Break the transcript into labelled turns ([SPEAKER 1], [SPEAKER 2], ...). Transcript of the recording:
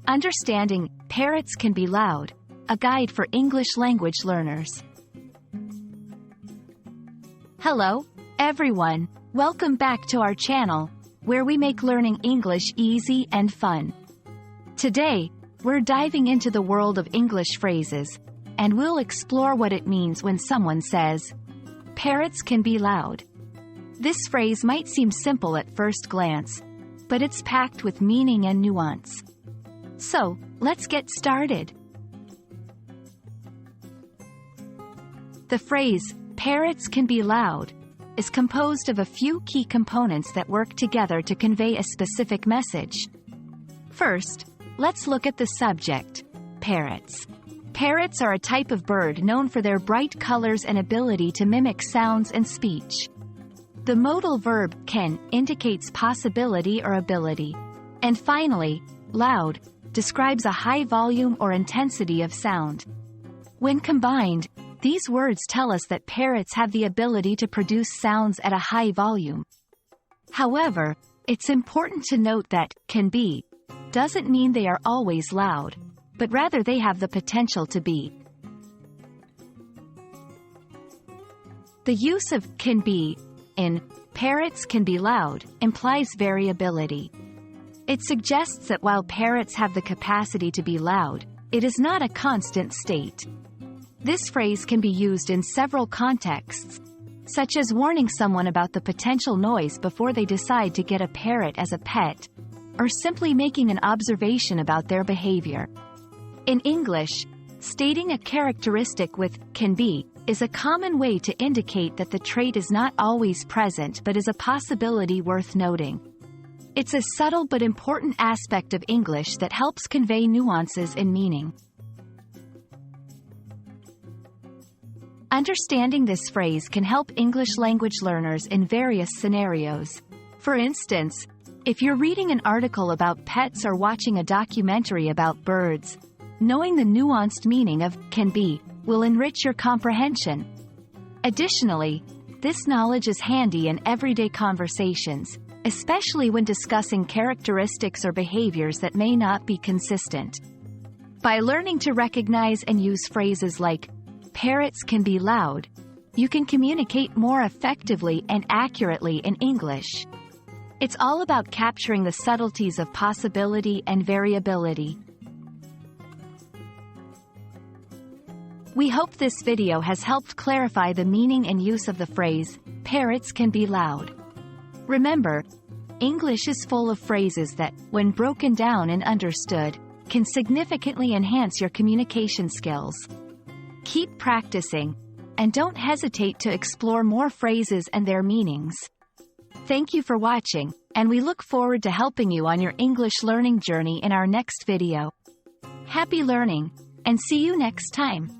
[SPEAKER 1] Understanding Parrots Can Be Loud, a guide for English language learners. Hello, everyone. Welcome back to our channel, where we make learning English easy and fun. Today, we're diving into the world of English phrases, and we'll explore what it means when someone says, "Parrots can be loud." This phrase might seem simple at first glance, but it's packed with meaning and nuance. So, let's get started. The phrase, "Parrots can be loud," is composed of a few key components that work together to convey a specific message. First, let's look at the subject, parrots. Parrots are a type of bird known for their bright colors and ability to mimic sounds and speech. The modal verb, can, indicates possibility or ability. And finally, loud, describes a high volume or intensity of sound. When combined, these words tell us that parrots have the ability to produce sounds at a high volume. However, it's important to note that "can be" doesn't mean they are always loud, but rather they have the potential to be. The use of "can be" in "parrots can be loud" implies variability. It suggests that while parrots have the capacity to be loud, it is not a constant state. This phrase can be used in several contexts, such as warning someone about the potential noise before they decide to get a parrot as a pet, or simply making an observation about their behavior. In English, stating a characteristic with "can be" is a common way to indicate that the trait is not always present but is a possibility worth noting. It's a subtle but important aspect of English that helps convey nuances in meaning. Understanding this phrase can help English language learners in various scenarios. For instance, if you're reading an article about pets or watching a documentary about birds, knowing the nuanced meaning of "can be" will enrich your comprehension. Additionally, this knowledge is handy in everyday conversations, especially when discussing characteristics or behaviors that may not be consistent. By learning to recognize and use phrases like "parrots can be loud," you can communicate more effectively and accurately in English. It's all about capturing the subtleties of possibility and variability. We hope this video has helped clarify the meaning and use of the phrase, "Parrots can be loud." Remember, English is full of phrases that, when broken down and understood, can significantly enhance your communication skills. Keep practicing, and don't hesitate to explore more phrases and their meanings. Thank you for watching, and we look forward to helping you on your English learning journey in our next video. Happy learning, and see you next time!